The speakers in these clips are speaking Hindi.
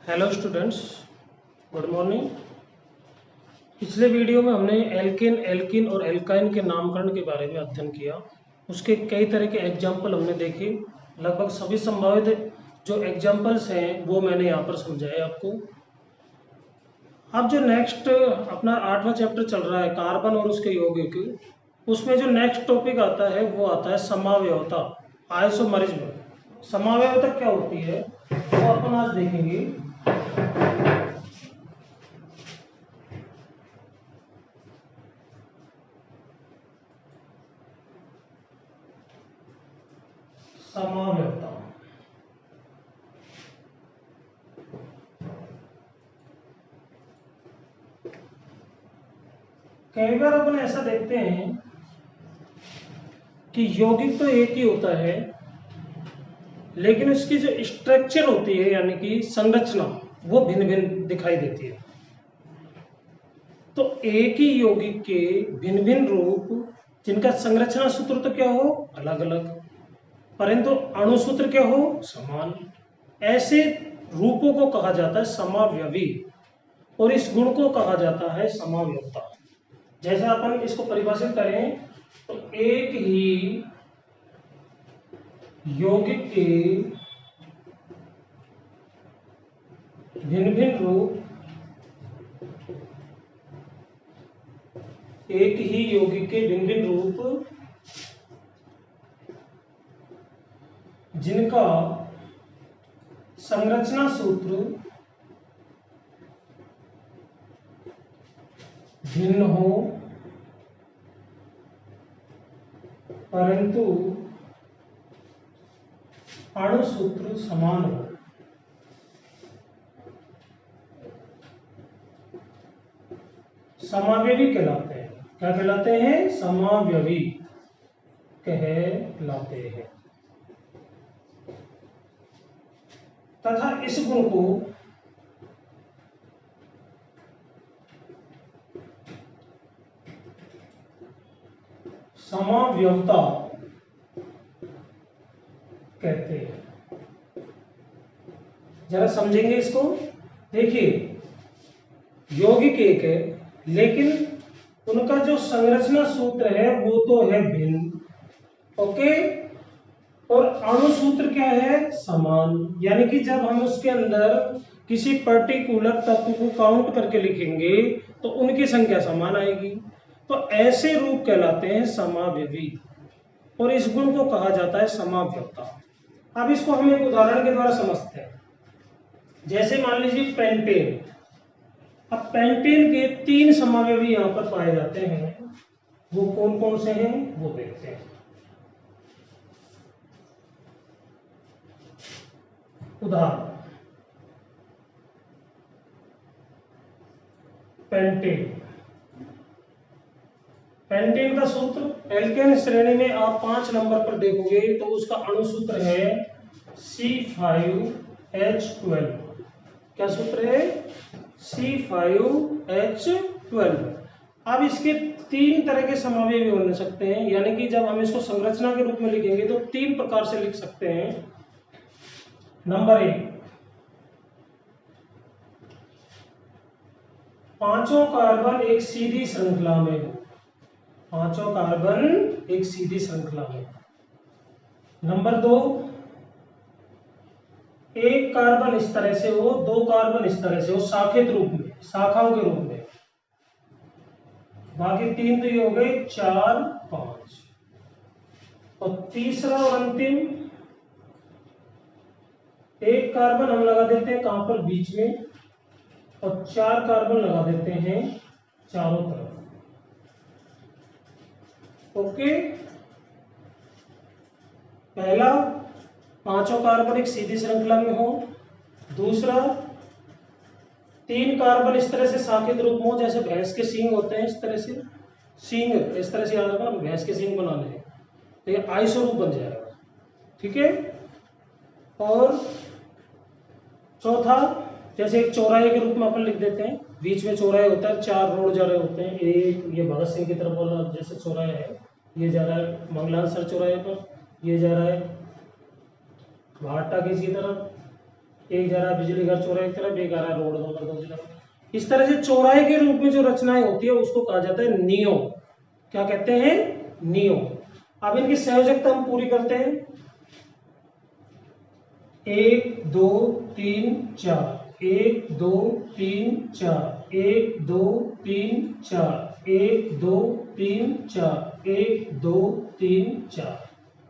Hello students, good morning. पिछले वीडियो में हमने एल्केन, एल्कीन और एल्काइन के नामकरण के बारे में अध्ययन किया। उसके कई तरह के एग्जाम्पल हमने देखे। लगभग सभी संभावित जो एग्जाम्पल्स हैं वो मैंने यहाँ पर समझाए आपको। अब जो नेक्स्ट अपना 8वां चैप्टर चल रहा है कार्बन और उसके यौगिक, उसमें जो नेक्स्ट टॉपिक आता है वो आता है समावयवता, आइसोमरिज्म। समावयवता क्या होती है वो अपन आज देखेंगे। समावयवता कई बार अपन ऐसा देखते हैं कि यौगिक तो एक ही होता है, लेकिन उसकी जो स्ट्रक्चर होती है यानी कि संरचना वो भिन्न भिन्न दिखाई देती है। तो एक ही यौगिक के भिन्न भिन्न रूप, जिनका संरचना सूत्र तो क्या हो अलग अलग, परंतु अणु सूत्र क्या हो समान, ऐसे रूपों को कहा जाता है समावयवी और इस गुण को कहा जाता है समावयवता। जैसे अपन इसको परिभाषित करें तो एक ही यौगिक के भिन्न भिन्न रूप, एक ही यौगिक के भिन्न भिन्न रूप जिनका संरचना सूत्र भिन्न हो परंतु अणु सूत्र समान हो, समावयवी कहलाते हैं। क्या कहलाते हैं? समावयवी कहलाते हैं। तथा इस गुण को समावयवता कहते हैं। जरा समझेंगे इसको। देखिए, यौगिक एक है लेकिन उनका जो संरचना सूत्र है वो तो है भिन्न, ओके, और अणु सूत्र क्या है समान। यानी कि जब हम उसके अंदर किसी पर्टिकुलर तत्व को काउंट करके लिखेंगे तो उनकी संख्या समान आएगी। तो ऐसे रूप कहलाते हैं समावयवी और इस गुण को कहा जाता है समावयवता। अब इसको हम एक उदाहरण के द्वारा समझते हैं। जैसे मान लीजिए पेंटेन। अब पेंटेन के 3 समावयवी यहां पर पाए जाते हैं, वो कौन कौन से हैं वो देखते हैं। उदाहरण, पेंटेन। पेंटेन का सूत्र एल्केन श्रेणी में आप 5 नंबर पर देखोगे तो उसका अणु सूत्र है C5H12। क्या सूत्र है? C5H12। अब इसके 3 तरह के समावयवी बन सकते हैं, यानी कि जब हम इसको संरचना के रूप में लिखेंगे तो 3 प्रकार से लिख सकते हैं। नंबर 1, पांचों कार्बन एक सीधी श्रृंखला में हो। पांचों कार्बन एक सीधी श्रृंखला में। नंबर 2, एक कार्बन इस तरह से हो, 2 कार्बन इस तरह से हो, शाखित रूप में, शाखाओं के रूप में। बाकी 3 तो ये हो गए 4, 5। और तीसरा और अंतिम, एक कार्बन हम लगा देते हैं कहां पर? बीच में, और 4 कार्बन लगा देते हैं चारों तरफ। ओके, पहला, पांचों कार्बन एक सीधी श्रृंखला में हो। दूसरा, 3 कार्बन इस तरह से शाखित रूप में हो, जैसे भैंस के सींग होते हैं, इस तरह से सींग, इस तरह से याद रखना, भैंस के सींग बनाने हैं तो ये आइसो रूप बन जाएगा। ठीक है। और चौथा, जैसे एक चौराहे के रूप में अपन लिख देते हैं, बीच में चौराहे होता है, 4 रोड जा रहे होते हैं, एक ये भगत सिंह की तरफ वाला जैसे चौराहा है, ये जा रहा है मंगलांसर चौराहे पर, ये जा रहा है भाटा की तरफ, एक जा रहा बिजली घर चौराहे की तरफ, एक आ रहा रोड दो तरफ। इस तरह से चौराहे के रूप में जो रचनाएं होती है उसको कहा जाता है नियो। क्या कहते हैं? नियो। अब इनकी संयोजकता हम पूरी करते हैं। 1 2 3 4, 1 2 3 4, 1 2 3 4, 1 2 3 4, 1 2 3 4।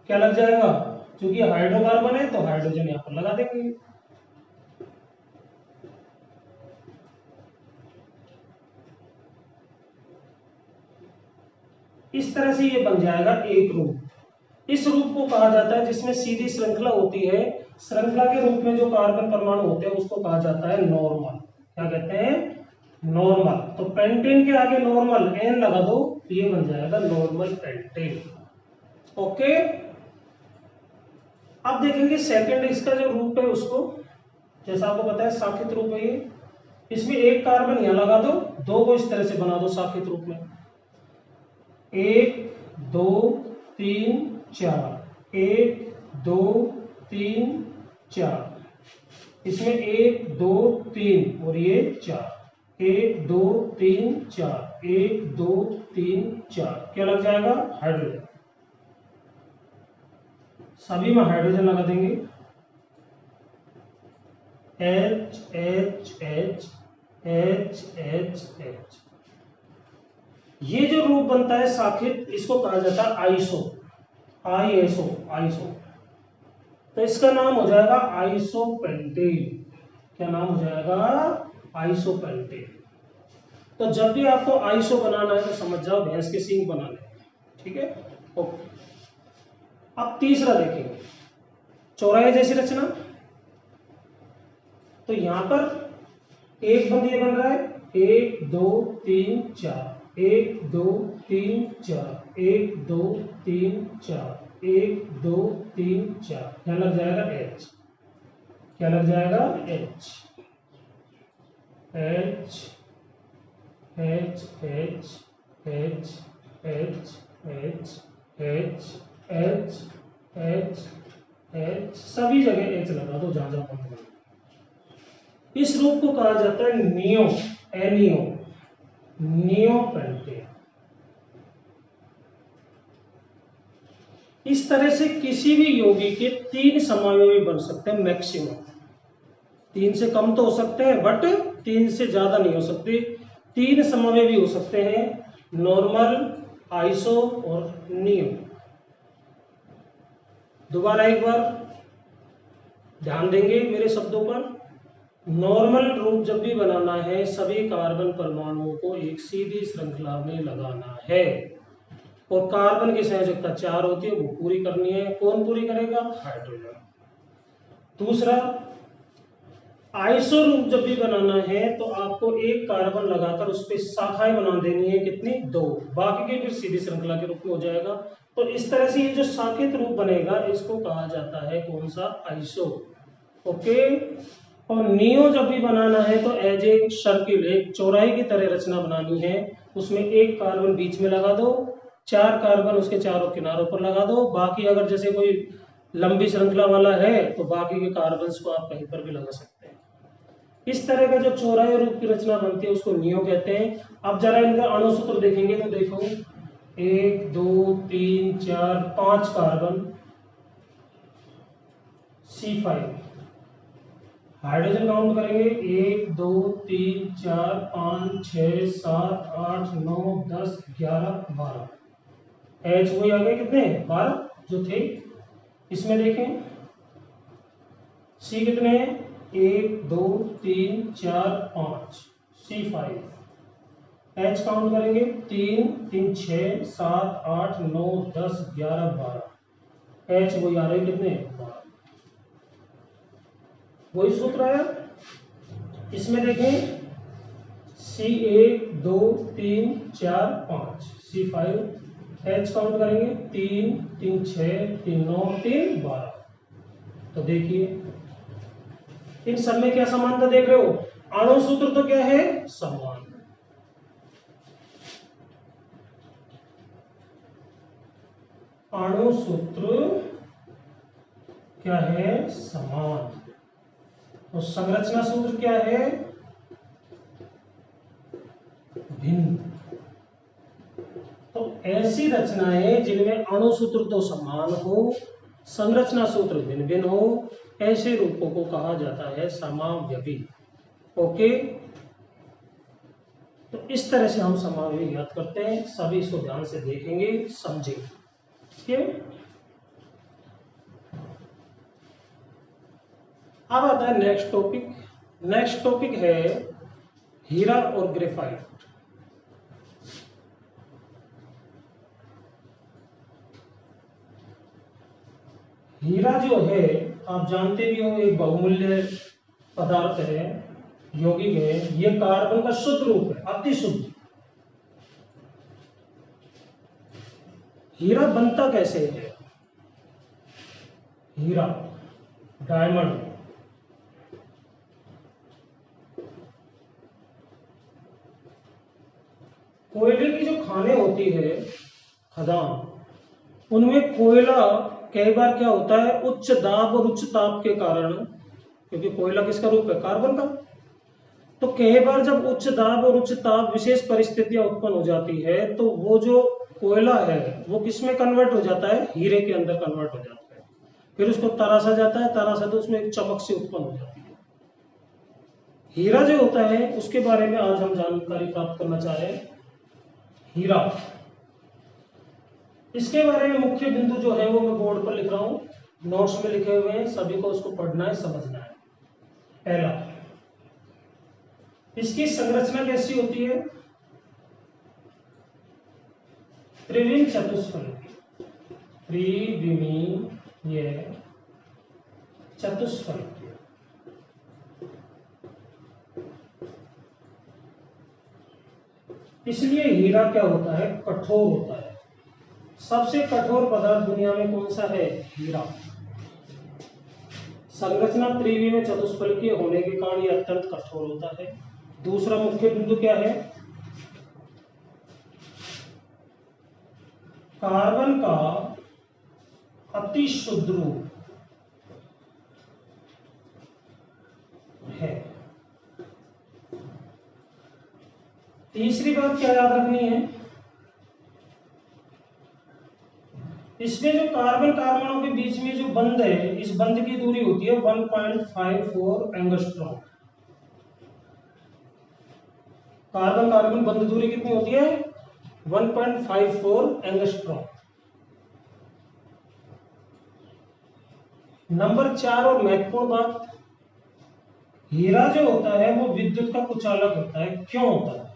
क्या लग जाएगा? क्योंकि हाइड्रोकार्बन है तो हाइड्रोजन यहां पर लगा देंगे। इस तरह से ये बन जाएगा एक रूप। इस रूप को कहा जाता है जिसमें सीधी श्रृंखला होती है, श्रृंखला के रूप में जो कार्बन परमाणु होते हैं उसको कहा जाता है नॉर्मल। क्या कहते हैं? नॉर्मल। तो पेंटेन के आगे नॉर्मल एन लगा दो तो ये बन जाएगा नॉर्मल पेंटेन। ओके। अब देखेंगे सेकंड इसका जो रूप है उसको, जैसा आपको पता है साखित रूप है ये। इसमें एक कार्बन यहां लगा दो, दो को इस तरह से बना दो साखित रूप में। 1 2 3 4, 1 2 3 4। इसमें 1 2 3 और ये 4, 1 2 3 4, 1 2 3 4। क्या लग जाएगा? हाइड्रोजन। सभी में हाइड्रोजन लगा देंगे। H H H H H H। ये जो रूप बनता है साखित, इसको कहा जाता है आइसो। ISO, iso. तो इसका नाम हो जाएगा आइसोपेंटेन। क्या नाम हो जाएगा? आइसोपेंटेन। तो जब भी आपको आइसो बनाना है तो समझ जाओ भैंस के सींग बनाने हैं। ठीक है? ओके। अब तीसरा देखेंगे, चौराहे जैसी रचना। तो यहां पर एक बंद ये बन रहा है 1 2 3 4, 1 2 3 4, 1 2 3 4, 1 2 3 4। क्या लग जाएगा? H। क्या लग जाएगा? H H H H H H H H H H H। सभी जगह H लगा दो जहां जहां बंद बना। इस रूप को कहा जाता है नियो, एनियो, नियोपेंटेन। इस तरह से किसी भी यौगिक के 3 समावयवी बन सकते हैं मैक्सिमम। 3 से कम तो हो सकते हैं बट 3 से ज्यादा नहीं हो सकते। 3 समावयवी हो सकते हैं, नॉर्मल, आइसो और नियो। दोबारा एक बार ध्यान देंगे मेरे शब्दों पर। नॉर्मल रूप जब भी बनाना है सभी कार्बन परमाणुओं को एक सीधी श्रृंखला में लगाना है और कार्बन की संयोजकता 4 होती है, वो पूरी करनी है। कौन पूरी करेगा? हाइड्रोजन। दूसरा, आइसो रूप जब भी बनाना है तो आपको एक कार्बन लगाकर उस पर शाखाएं बना देनी है। कितनी? 2। बाकी के फिर सीधी श्रृंखला के रूप में हो जाएगा। तो इस तरह से ये जो शाखित रूप बनेगा इसको कहा जाता है कौन सा? आइसो। ओके। और नियो जब भी बनाना है तो एज ए सर्किल, एक चौराहे की तरह रचना बनानी है। उसमें एक कार्बन बीच में लगा दो, 4 कार्बन उसके चारों किनारों पर लगा दो। बाकी अगर जैसे कोई लंबी श्रृंखला वाला है तो बाकी के कार्बन को आप कहीं पर भी लगा सकते हैं। इस तरह का जो चौराहे रूप की रचना बनती है उसको नियो कहते हैं। अब जरा इनका अणुसूत्र देखेंगे तो देखो 1 2 3 4 5 कार्बन, C5। हाइड्रोजन काउंट करेंगे 1 2 3 4 5 6 7 8 9 10 11 12। H वही आ गए कितने? 12 जो थे। इसमें देखें C कितने हैं? 1 2 3 4 5, C5। H काउंट करेंगे 3 3 6 7 8 9 10 11 12। H वही आ रहे कितने? 12। वही सूत्र आया। इसमें देखें C1 2 3 4 5, C5। H काउंट करेंगे 3 3 6 3 9 3 12। तो देखिए इन सब में क्या समानता देख रहे हो? अणु सूत्र तो क्या है? समान। अणु सूत्र क्या है? समान। तो संरचना सूत्र क्या है? भिन्न। तो ऐसी रचनाएं जिनमें अणु सूत्र तो समान हो, संरचना सूत्र भिन्न भिन्न हो, ऐसे रूपों को कहा जाता है समावयवी। ओके, तो इस तरह से हम समावयवी याद करते हैं। सभी इसको ध्यान से देखेंगे, समझेंगे। ठीक है, अब आता है नेक्स्ट टॉपिक। नेक्स्ट टॉपिक है हीरा और ग्रेफाइट। हीरा जो है आप जानते भी हो, एक बहुमूल्य पदार्थ है, यौगिक है। ये कार्बन का शुद्ध रूप है, अति शुद्ध। हीरा बनता कैसे है? हीरा, डायमंड, कोयले की जो खानें होती है, खदान, उनमें कोयला कई बार क्या होता है, उच्च दाब और उच्च ताप के कारण, क्योंकि कोयला किसका रूप है? कार्बन का। तो कई बार जब उच्च दाब और उच्च ताप विशेष परिस्थितियां उत्पन्न हो जाती है, तो वो जो कोयला है वो किस में कन्वर्ट हो जाता है? हीरे के अंदर कन्वर्ट हो जाता है। फिर उसको तरासा जाता है, तरासा तो उसमें एक चमक से उत्पन्न हो जाती है। हीरा जो होता है उसके बारे में आज हम जानकारी प्राप्त करना चाह रहे हैं। हीरा, इसके बारे में मुख्य बिंदु जो है वो मैं बोर्ड पर लिख रहा हूं, नोट्स में लिखे हुए हैं, सभी को उसको पढ़ना है, समझना है। पहला, इसकी संरचना कैसी होती है? त्रिविम चतुष्फलकीय, त्रिविमीय चतुष्फलकीय। इसलिए हीरा क्या होता है? कठोर होता है। सबसे कठोर पदार्थ दुनिया में कौन सा है? हीरा। संरचना त्रिविमीय चतुष्फलकीय होने के कारण यह अत्यंत कठोर होता है। दूसरा मुख्य बिंदु क्या है? कार्बन का अति शुद्ध रूप है। तीसरी बात क्या याद रखनी है? इसमें जो कार्बन कार्बनों के बीच में जो बंध है, इस बंध की दूरी होती है 1.54 एंगस्ट्रॉम। कार्बन कार्बन बंध दूरी कितनी होती है? 1.54 एंगस्ट्रॉम। नंबर 4 और महत्वपूर्ण बात, हीरा जो होता है वो विद्युत का कुचालक होता है। क्यों होता है?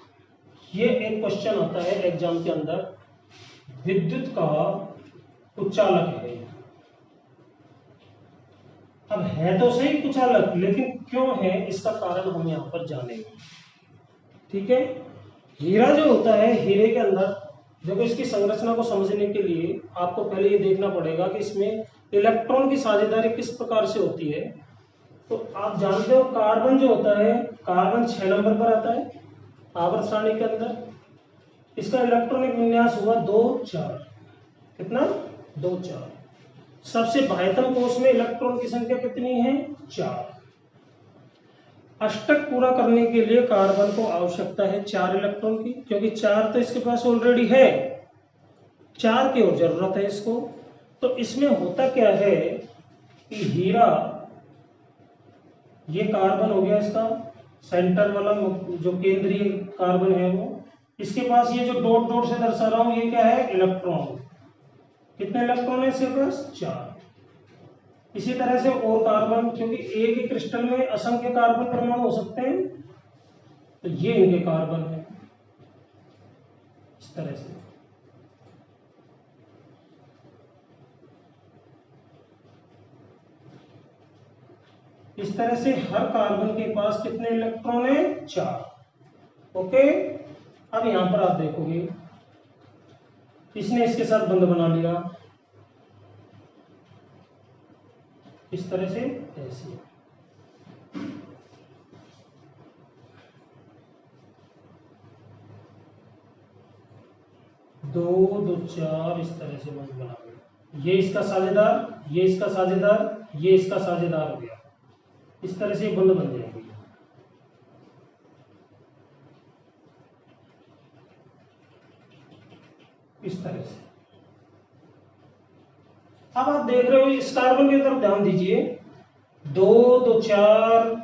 ये एक क्वेश्चन आता है एग्जाम के अंदर। विद्युत का कुचालक है। अब है तो सही कुचालक, लेकिन क्यों है इसका कारण हम यहां पर जानेंगे। ठीक है, हीरा जो होता है, हीरे के अंदर देखो, इसकी संरचना को समझने के लिए आपको पहले ये देखना पड़ेगा कि इसमें इलेक्ट्रॉन की साझेदारी किस प्रकार से होती है। तो आप जानते हो कार्बन जो होता है, कार्बन 6 नंबर पर आता है आवर्त सारणी के अंदर। इसका इलेक्ट्रॉनिक विन्यास हुआ 2-4। कितना? 2-4। सबसे बाह्यतम कोष में इलेक्ट्रॉन की संख्या कितनी है? 4। अष्टक पूरा करने के लिए कार्बन को आवश्यकता है 4 इलेक्ट्रॉन की, क्योंकि 4 तो इसके पास ऑलरेडी है, 4 की और जरूरत है इसको। तो इसमें होता क्या है कि हीरा, ये कार्बन हो गया इसका सेंटर वाला, जो केंद्रीय कार्बन है वो, इसके पास ये जो डॉट डॉट से दर्शा रहा हूं, ये क्या है? इलेक्ट्रॉन। कितने इलेक्ट्रॉन है इसके पास? 4। इसी तरह से और कार्बन, क्योंकि एक ही क्रिस्टल में असंख्य कार्बन परमाणु हो सकते हैं, तो ये इनके कार्बन है। इस तरह से इस तरह से हर कार्बन के पास कितने इलेक्ट्रॉन है? 4। ओके, अब यहां पर आप देखोगे इसने इसके साथ बंध बना लिया इस तरह से, ऐसे। दो 2 4 इस तरह से बंध बना लिया। ये इसका साझेदार, ये इसका साझेदार, ये इसका साझेदार हो गया। इस तरह से बंद बन जाएंगे। इस तरह से। अब आप देख रहे हो इस कार्बन की तरफ ध्यान दीजिए, 2 2 4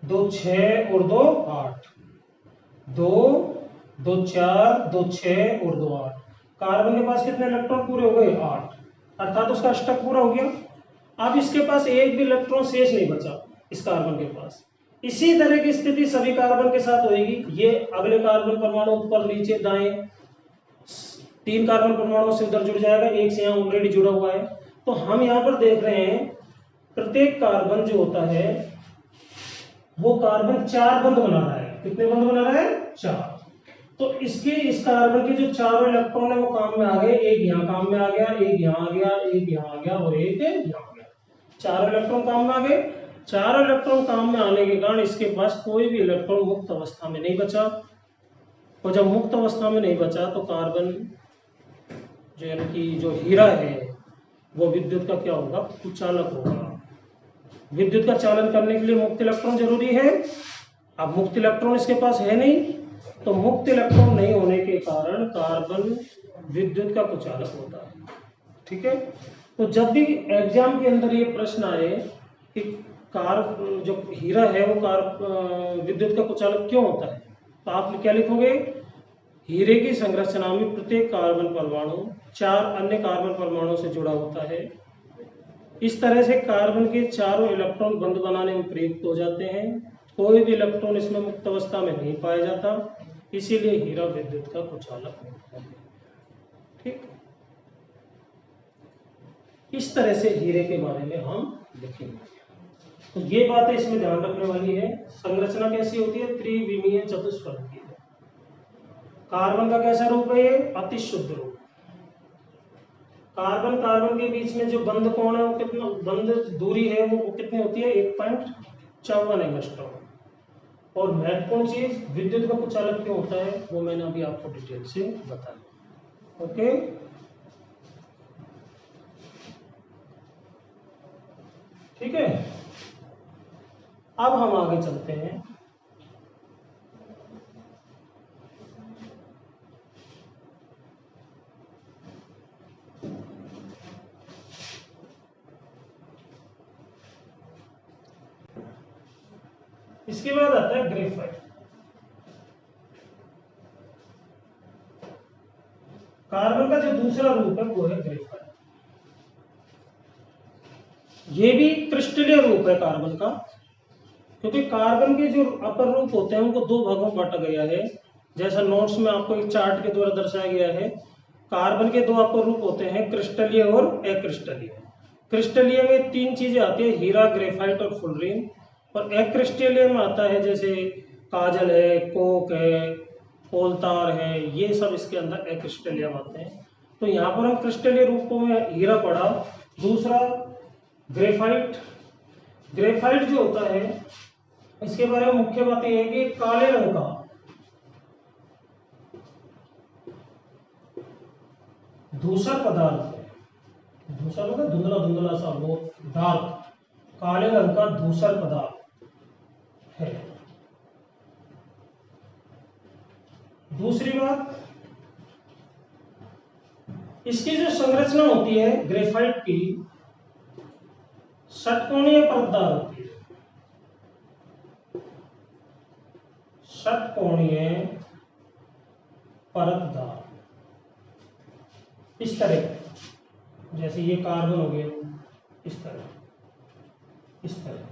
2 6 और 2 8, 2 2 4 2 6 और 2 8। कार्बन के पास कितने इलेक्ट्रॉन पूरे हो गए? 8, अर्थात उसका अष्टक पूरा हो गया। अब इसके पास एक भी इलेक्ट्रॉन शेष नहीं बचा इस कार्बन के पास। इसी तरह की स्थिति सभी कार्बन के साथ होगी। ये अगले कार्बन परमाणु ऊपर नीचे दाएं 3 कार्बन परमाणुओं से उधर जुड़ जाएगा, एक से यहाँ ऑलरेडी जुड़ा हुआ है। तो हम यहाँ पर देख रहे हैं प्रत्येक कार्बन जो होता है वो कार्बन 4 बंध बना रहा है। कितने बंध बना रहा है? 4। तो इसके इस कार्बन के जो चारों इलेक्ट्रॉन है वो काम में आ गए। एक यहाँ काम में आ गया, एक यहाँ आ गया, एक यहाँ आ गया और एक यहाँ आ गया। चारों इलेक्ट्रॉन काम में आ गए। चारों इलेक्ट्रॉन काम में आने के कारण इसके पास कोई भी इलेक्ट्रॉन मुक्त अवस्था में नहीं बचा। और जब मुक्त अवस्था में नहीं बचा तो कार्बन जो यानी कि जो हीरा है वो विद्युत का क्या होगा? कुचालक होगा। विद्युत का चालन करने के लिए मुक्त इलेक्ट्रॉन जरूरी है। अब मुक्त इलेक्ट्रॉन इसके पास है नहीं, तो मुक्त इलेक्ट्रॉन नहीं होने के कारण कार्बन विद्युत का कुचालक होता है। ठीक है। तो जब भी एग्जाम के अंदर ये प्रश्न आए कि जो हीरा है वो विद्युत का कुचालक क्यों होता है, तो आप क्या लिखोगे? हीरे की संरचना में प्रत्येक कार्बन परमाणु 4 अन्य कार्बन परमाणुओं से जुड़ा होता है। इस तरह से कार्बन के चारों इलेक्ट्रॉन बंध बनाने में प्रयुक्त हो जाते हैं। कोई भी इलेक्ट्रॉन इसमें मुक्त अवस्था में नहीं पाया जाता, इसीलिए हीरा विद्युत का कुचालक होता है। ठीक, इस तरह से हीरे के बारे में हम लिखेंगे। तो ये बातें इसमें ध्यान रखने वाली है। संरचना कैसी होती है? त्रिविमीय चतुष्फलकीय। कार्बन का कैसा रूप है? ये अति शुद्ध रूप। कार्बन के बीच में जो बंध कोण है वो कितना, बंध दूरी है वो कितनी होती है? 1.54 एंगस्ट्रॉम। और महत्वपूर्ण चीज, विद्युत का कुचालक क्यों होता है वो मैंने अभी आपको डिटेल से बताया। ओके, ठीक है। अब हम आगे चलते हैं। इसके बाद आता है ग्रेफाइट। कार्बन का जो दूसरा रूप है वो है ग्रेफाइट। ये भी क्रिस्टलीय रूप है कार्बन का, क्योंकि कार्बन के जो अपर रूप होते हैं उनको 2 भागों में बांटा गया है। जैसा नोट्स में आपको एक चार्ट के द्वारा दर्शाया गया है। कार्बन के 2 अपर रूप होते हैं, क्रिस्टलीय और अक्रिस्टलीय। क्रिस्टलीय में 3 चीजें आती है, हीरा, ग्रेफाइट और फुलरीन। और अक्रिस्टलीय में आता है जैसे काजल है, कोक है, कोलतार है, ये सब इसके अंदर अक्रिस्टलीय आते हैं। तो यहाँ पर हम क्रिस्टलीय रूपों में हीरा पढ़ा। दूसरा ग्रेफाइट। ग्रेफाइट जो होता है इसके बारे में मुख्य बात यह है कि काले रंग का धूसर पदार्थ है। धूसर मतलब धुंधला धुंधला सा, वो डार्क काले रंग का धूसर पदार्थ है। दूसरी बात, इसकी जो संरचना होती है ग्रेफाइट की, षटकोणीय परतदार होती है। षटकोणीय परतदार इस तरह, जैसे ये कार्बन हो गया, इस तरह इस तरह।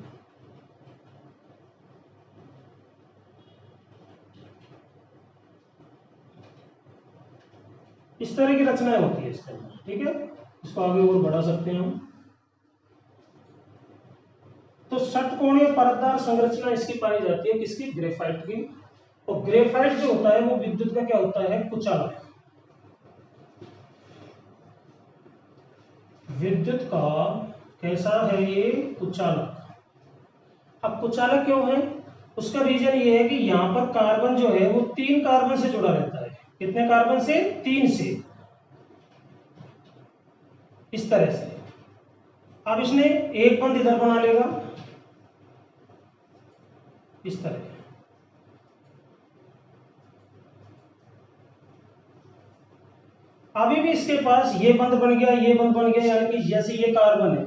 इस तरह की रचनाएं होती है इसके अंदर। ठीक है, इसको आगे और बढ़ा सकते हैं हम। तो षटकोणीय परतदार संरचना इसकी पाई जाती है, किसकी? ग्रेफाइट की। और ग्रेफाइट जो होता है वो विद्युत का क्या होता है? कुचालक। विद्युत का कैसा है ये? कुचालक। अब कुचालक क्यों है? उसका रीजन ये है कि यहां पर कार्बन जो है वो 3 कार्बन से जुड़ा रहता है। कितने कार्बन से? 3 से। इस तरह से अब इसने एक बंध इधर बना लेगा इस तरह, अभी भी इसके पास ये बंध बन गया, ये बंध बन गया, यानी कि जैसे ये कार्बन है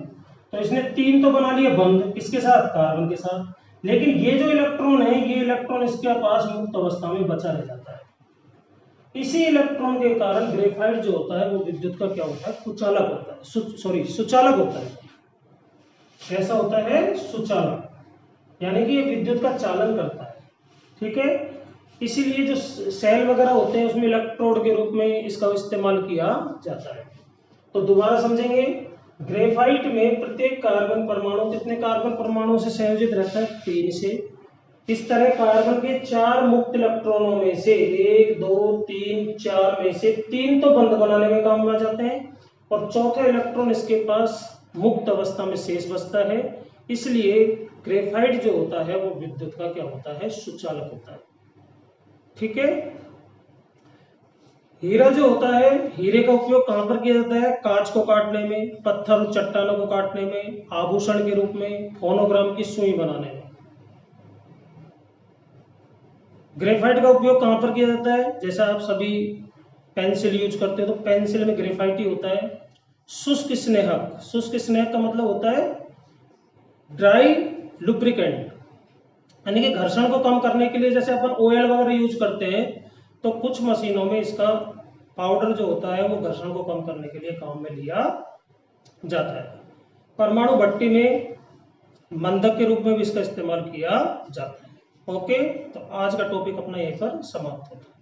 तो इसने 3 तो बना लिए बंध, किसके साथ, कार्बन के साथ, लेकिन ये जो इलेक्ट्रॉन है ये इलेक्ट्रॉन इसके पास मुक्त अवस्था में बचा रह जाता है। इसी इलेक्ट्रॉन के कारण ग्रेफाइट जो होता है वो विद्युत का क्या होता है, कुचालक होता है, सुचालक होता है। कैसा होता है, सुचालक, यानी कि ये विद्युत का चालन करता है। ठीक है, इसीलिए जो सेल वगैरह होते हैं उसमें इलेक्ट्रोड के रूप में इसका इस्तेमाल किया जाता है। तो दोबारा समझेंगे, ग्रेफाइट में प्रत्येक कार्बन परमाणु कितने कार्बन परमाणुओं से संयोजित रहता है, 3 से। इस तरह कार्बन के 4 मुक्त इलेक्ट्रॉनों में से 1 2 3 4 में से 3 तो बंध बनाने में काम आ जाते हैं और चौथा इलेक्ट्रॉन इसके पास मुक्त अवस्था में शेष बचता है। इसलिए ग्रेफाइट जो होता है वो विद्युत का क्या होता है, सुचालक होता है। ठीक है, हीरा जो होता है, हीरे का उपयोग कहां पर किया जाता है, कांच को काटने में, पत्थर और चट्टानों को काटने में, आभूषण के रूप में, फोनोग्राम की सुई बनाने में। ग्रेफाइट का उपयोग कहां पर किया जाता है, जैसा आप सभी पेंसिल यूज करते हो तो पेंसिल में ग्रेफाइट ही होता है। शुष्क स्नेहक, शुष्क स्नेहक का मतलब होता है ड्राई लुब्रिकेंट, यानी कि घर्षण को कम करने के लिए जैसे अपन ऑयल वगैरह यूज करते हैं तो कुछ मशीनों में इसका पाउडर जो होता है वो घर्षण को कम करने के लिए काम में लिया जाता है। परमाणु भट्टी में मंदक के रूप में भी इसका इस्तेमाल किया जाता है। ओके, तो आज का टॉपिक अपना यहीं पर समाप्त होता है।